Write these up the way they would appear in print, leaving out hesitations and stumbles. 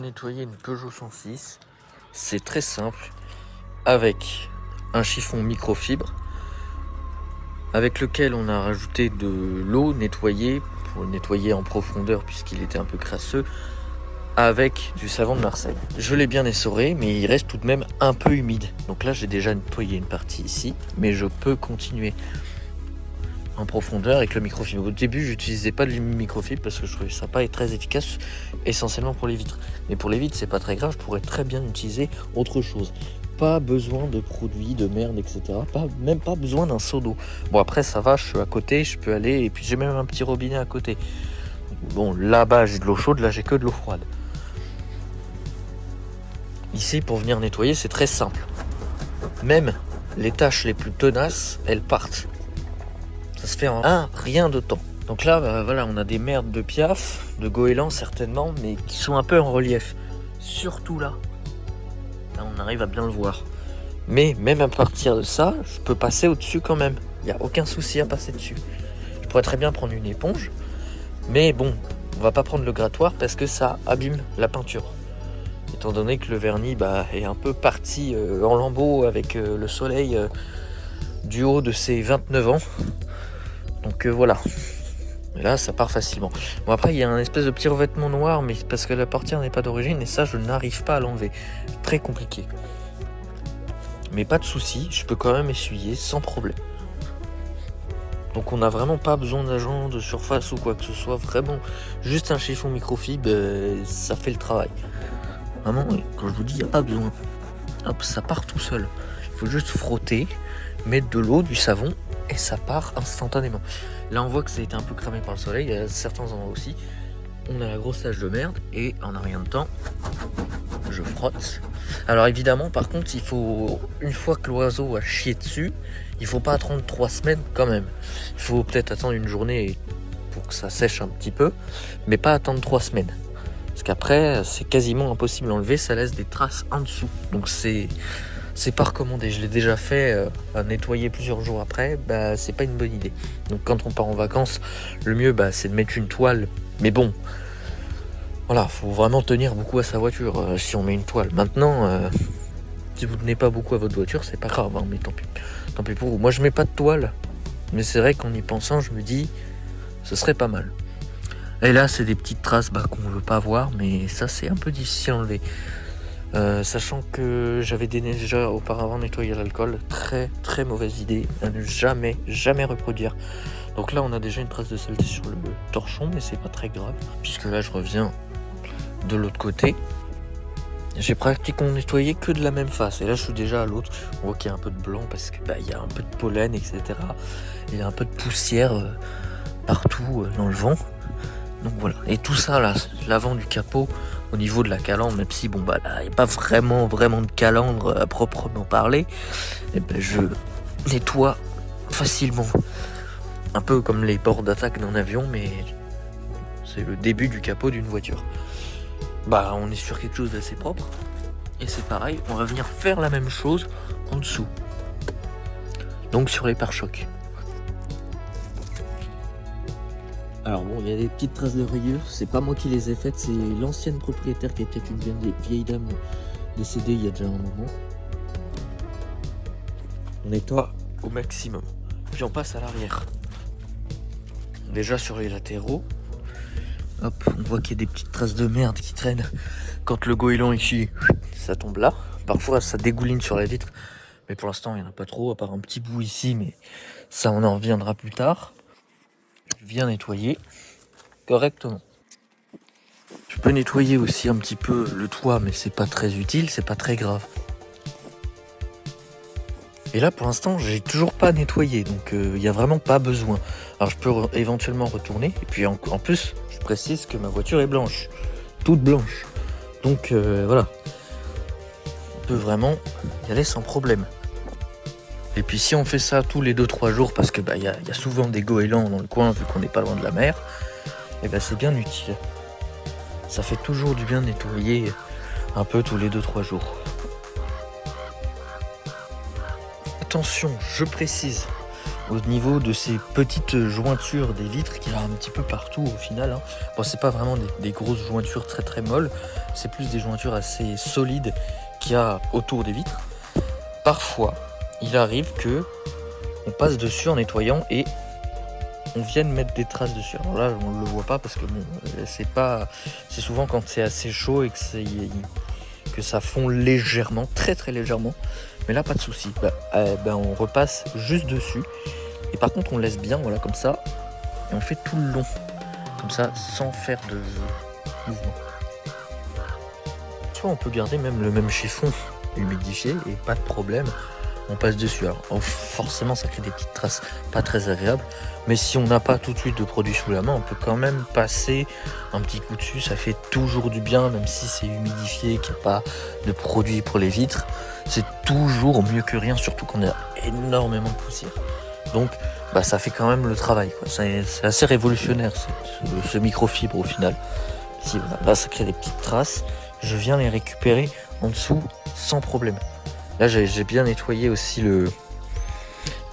nettoyer une Peugeot 106. C'est très simple, avec un chiffon microfibre avec lequel on a rajouté de l'eau nettoyée pour nettoyer en profondeur puisqu'il était un peu crasseux, avec du savon de Marseille. Je l'ai bien essoré, mais il reste tout de même un peu humide. Donc là, j'ai déjà nettoyé une partie ici, mais je peux continuer en profondeur avec le microfibre. Au début, j'utilisais pas de microfibre parce que je trouvais ça pas très efficace, essentiellement pour les vitres. Mais pour les vitres, c'est pas très grave, je pourrais très bien utiliser autre chose. Pas besoin de produits, de merde, etc. Même pas besoin d'un seau d'eau. Bon, après, ça va, je suis à côté, je peux aller, et puis j'ai même un petit robinet à côté. Bon, là-bas, j'ai de l'eau chaude, là, j'ai que de l'eau froide. Ici, pour venir nettoyer, c'est très simple. Même les tâches les plus tenaces, elles partent. Ça se fait en rien de temps. Donc là, voilà, on a des merdes de Piaf, de goéland certainement, mais qui sont un peu en relief. Surtout là. Là, on arrive à bien le voir. Mais même à partir de ça, je peux passer au-dessus quand même. Il n'y a aucun souci à passer dessus. Je pourrais très bien prendre une éponge, mais bon, on va pas prendre le grattoir parce que ça abîme la peinture. Étant donné que le vernis est un peu parti en lambeaux avec le soleil du haut de ses 29 ans. Donc voilà. Et là, ça part facilement. Bon, après, il y a un espèce de petit revêtement noir, mais parce que la portière n'est pas d'origine, et ça, je n'arrive pas à l'enlever. Très compliqué. Mais pas de souci, je peux quand même essuyer sans problème. Donc on n'a vraiment pas besoin d'agent de surface ou quoi que ce soit. Vraiment, juste un chiffon microfibre, ça fait le travail. Vraiment, quand je vous dis, il n'y a pas besoin. Hop, ça part tout seul. Il faut juste frotter, mettre de l'eau, du savon, et ça part instantanément. Là, on voit que ça a été un peu cramé par le soleil, il y a certains endroits aussi. On a la grosse tache de merde, et en un rien de temps, je frotte. Alors évidemment, par contre, il faut, une fois que l'oiseau a chié dessus, il faut pas attendre 3 semaines quand même. Il faut peut-être attendre une journée pour que ça sèche un petit peu, mais pas attendre 3 semaines. Parce qu'après, c'est quasiment impossible à enlever, ça laisse des traces en dessous. Donc c'est pas recommandé. Je l'ai déjà fait à nettoyer plusieurs jours après, c'est pas une bonne idée. Donc quand on part en vacances, le mieux c'est de mettre une toile. Mais bon, voilà, faut vraiment tenir beaucoup à sa voiture si on met une toile. Maintenant, si vous tenez pas beaucoup à votre voiture, c'est pas grave, hein, mais tant pis pour vous. Moi, je mets pas de toile, mais c'est vrai qu'en y pensant, je me dis, ce serait pas mal. Et là, c'est des petites traces qu'on veut pas voir, mais ça, c'est un peu difficile à enlever. Sachant que j'avais déjà auparavant nettoyé l'alcool, très très mauvaise idée à ne jamais reproduire. Donc là, on a déjà une trace de saleté sur le torchon, mais c'est pas très grave, puisque là, je reviens de l'autre côté. J'ai pratiquement nettoyé que de la même face, et là, je suis déjà à l'autre. On voit qu'il y a un peu de blanc parce que il y a un peu de pollen, etc. Il y a un peu de poussière partout dans le vent. Donc voilà, et tout ça là, l'avant du capot, au niveau de la calandre, même si là, il n'y a pas vraiment de calandre à proprement parler, et je nettoie facilement. Un peu comme les bords d'attaque d'un avion, mais c'est le début du capot d'une voiture. On est sur quelque chose d'assez propre, et c'est pareil, on va venir faire la même chose en dessous. Donc sur les pare-chocs. Alors bon, il y a des petites traces de rayures, c'est pas moi qui les ai faites, c'est l'ancienne propriétaire qui était une vieille dame décédée il y a déjà un moment. On nettoie au maximum, puis on passe à l'arrière. Déjà sur les latéraux, hop, on voit qu'il y a des petites traces de merde qui traînent. Quand le goéland ici, ça tombe là. Parfois ça dégouline sur la vitre, mais pour l'instant il n'y en a pas trop, à part un petit bout ici, mais ça on en reviendra plus tard. Je viens nettoyer correctement. Je peux nettoyer aussi un petit peu le toit, mais c'est pas très utile, c'est pas très grave. Et là pour l'instant j'ai toujours pas nettoyé, donc il n'y a vraiment pas besoin. Alors je peux éventuellement retourner, et puis en plus je précise que ma voiture est blanche, toute blanche. Donc voilà, on peut vraiment y aller sans problème. Et puis si on fait ça tous les 2-3 jours, parce que y a souvent des goélands dans le coin vu qu'on n'est pas loin de la mer, et c'est bien utile. Ça fait toujours du bien de nettoyer un peu tous les 2-3 jours. Attention, je précise, au niveau de ces petites jointures des vitres qu'il y a un petit peu partout au final. Hein. Bon, c'est pas vraiment des grosses jointures très très molles, c'est plus des jointures assez solides qu'il y a autour des vitres. Parfois, il arrive que on passe dessus en nettoyant et on vienne mettre des traces dessus. Alors là, on ne le voit pas parce que bon, c'est souvent quand c'est assez chaud et que ça fond légèrement, très très légèrement. Mais là, pas de souci. On repasse juste dessus. Et par contre, on laisse bien, voilà, comme ça. Et on fait tout le long. Comme ça, sans faire de mouvement. Tu vois, on peut garder même le même chiffon humidifié et pas de problème. On passe dessus. Alors, forcément, ça crée des petites traces pas très agréables. Mais si on n'a pas tout de suite de produit sous la main, on peut quand même passer un petit coup dessus. Ça fait toujours du bien, même si c'est humidifié, qu'il n'y a pas de produit pour les vitres. C'est toujours mieux que rien, surtout qu'on a énormément de poussière. Donc, ça fait quand même le travail, quoi. C'est assez révolutionnaire, ce microfibre au final. Si, voilà, là, ça crée des petites traces. Je viens les récupérer en dessous sans problème. Là, j'ai bien nettoyé aussi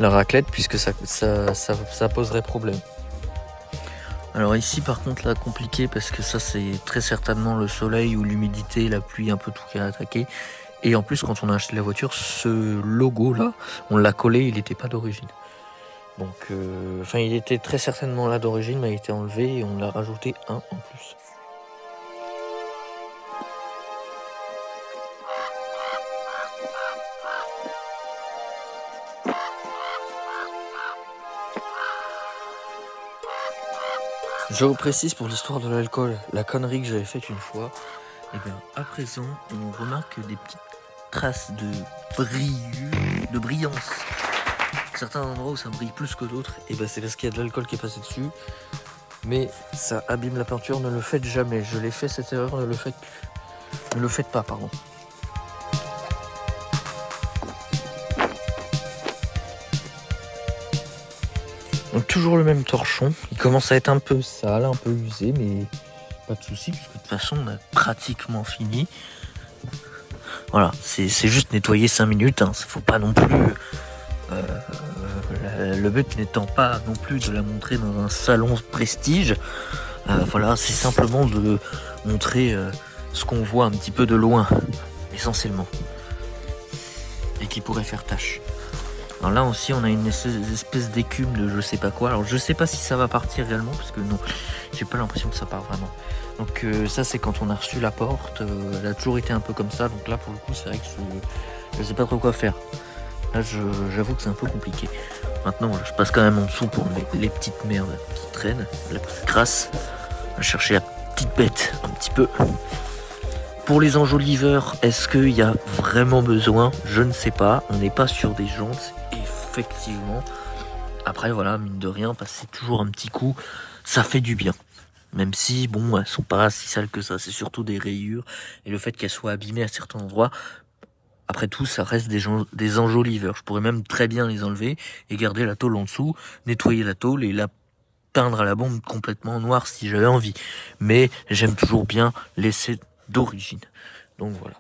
la raclette puisque ça poserait problème. Alors ici, par contre, là, compliqué parce que ça, c'est très certainement le soleil ou l'humidité, la pluie, un peu tout qui a attaqué. Et en plus, quand on a acheté la voiture, ce logo-là, on l'a collé, il n'était pas d'origine. Donc, il était très certainement là d'origine, mais il a été enlevé et on l'a rajouté un en plus. Je reprécise pour l'histoire de l'alcool, la connerie que j'avais faite une fois. Et bien à présent, on remarque des petites traces de brillance. Certains endroits où ça brille plus que d'autres, et c'est parce qu'il y a de l'alcool qui est passé dessus. Mais ça abîme la peinture, ne le faites jamais. Je l'ai fait cette erreur, ne le faites plus. Ne le faites pas, pardon. Donc toujours le même torchon, il commence à être un peu sale, un peu usé, mais pas de souci, puisque de toute façon on a pratiquement fini. Voilà, c'est juste nettoyer 5 minutes, hein. Faut pas non plus... le but n'étant pas non plus de la montrer dans un salon prestige. Voilà, c'est simplement de montrer ce qu'on voit un petit peu de loin, essentiellement. Et qui pourrait faire tâche. Alors là aussi on a une espèce d'écume de je sais pas quoi. Alors je sais pas si ça va partir réellement parce que non, j'ai pas l'impression que ça part vraiment. Donc ça c'est quand on a reçu la porte, elle a toujours été un peu comme ça. Donc là pour le coup c'est vrai que je sais pas trop quoi faire. Là j'avoue que c'est un peu compliqué. Maintenant je passe quand même en dessous pour les petites merdes qui traînent, la petite crasse. On va chercher la petite bête un petit peu. Pour les enjoliveurs, est-ce qu'il y a vraiment besoin? Je ne sais pas. On n'est pas sur des jantes, effectivement. Après, voilà, mine de rien, passer toujours un petit coup, ça fait du bien. Même si, bon, elles sont pas si sales que ça. C'est surtout des rayures. Et le fait qu'elles soient abîmées à certains endroits, après tout, ça reste des enjoliveurs. Je pourrais même très bien les enlever et garder la tôle en dessous, nettoyer la tôle et la peindre à la bombe complètement noire si j'avais envie. Mais j'aime toujours bien laisser d'origine. Donc voilà.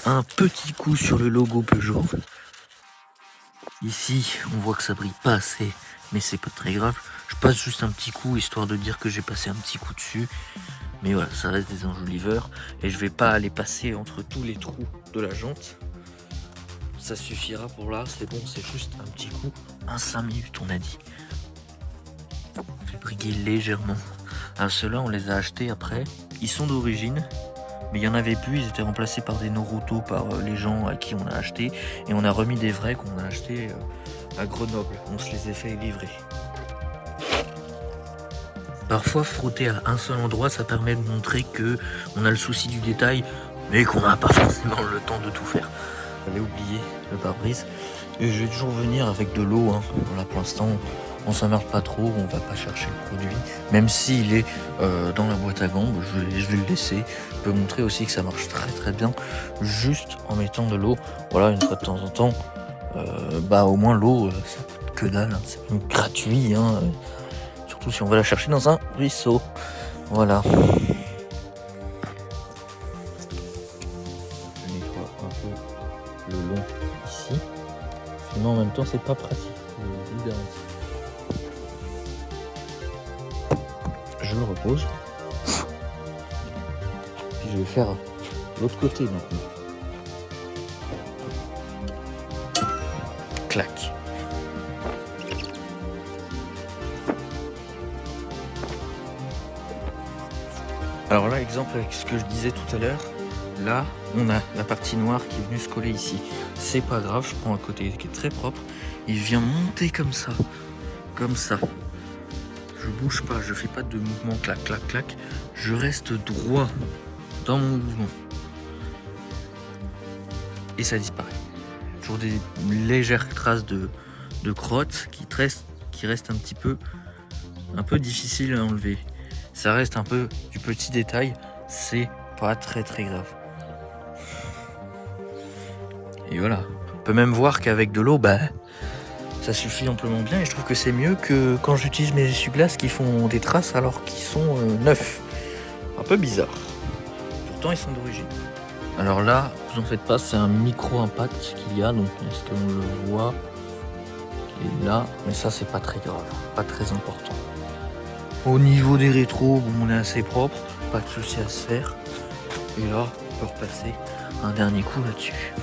Un petit coup sur le logo Peugeot. Ici, on voit que ça brille pas assez, mais c'est pas très grave. Je passe juste un petit coup, histoire de dire que j'ai passé un petit coup dessus. Mais voilà, ça reste des enjoliveurs. Et je vais pas aller passer entre tous les trous de la jante. Ça suffira pour là, c'est bon, c'est juste un petit coup. 5 minutes, on a dit. On fait briller légèrement. Alors ceux-là, on les a achetés après. Ils sont d'origine, mais il y en avait plus. Ils étaient remplacés par des Noruto par les gens à qui on a acheté. Et on a remis des vrais qu'on a achetés à Grenoble. On se les a fait livrer. Parfois, frotter à un seul endroit, ça permet de montrer que on a le souci du détail, mais qu'on n'a pas forcément le temps de tout faire. J'avais oublié le pare-brise. Et je vais toujours venir avec de l'eau. Hein. Voilà, pour l'instant, on s'emmerde pas trop, on va pas chercher le produit. Même s'il est dans la boîte à gants, je vais le laisser. Je peux montrer aussi que ça marche très très bien, juste en mettant de l'eau. Voilà, une fois de temps en temps. Au moins l'eau, ça coûte que dalle. Hein. C'est gratuit. Hein. Surtout si on va la chercher dans un ruisseau. Voilà. Je nettoie un peu le long ici. Mais en même temps, c'est pas pratique. Je vous garantis. Je le repose. Puis je vais faire l'autre côté maintenant. Clac. Alors là, exemple avec ce que je disais tout à l'heure, là, on a la partie noire qui est venue se coller ici. C'est pas grave, je prends un côté qui est très propre. Il vient monter comme ça. Comme ça. Je bouge pas, je fais pas de mouvement clac, clac, clac. Je reste droit dans mon mouvement. Et ça disparaît. Toujours des légères traces de crotte qui restent un peu difficiles à enlever. Ça reste un peu du petit détail, c'est pas très grave. Et voilà. On peut même voir qu'avec de l'eau, ça suffit amplement bien et je trouve que c'est mieux que quand j'utilise mes essuie-glaces qui font des traces alors qu'ils sont neufs. Un peu bizarre. Pourtant ils sont d'origine. Alors là, vous en faites pas, c'est un micro-impact qu'il y a, donc est-ce qu'on le voit? Il est là, mais ça c'est pas très grave, pas très important. Au niveau des rétros, bon, on est assez propre, pas de souci à se faire. Et là, on peut repasser un dernier coup là-dessus.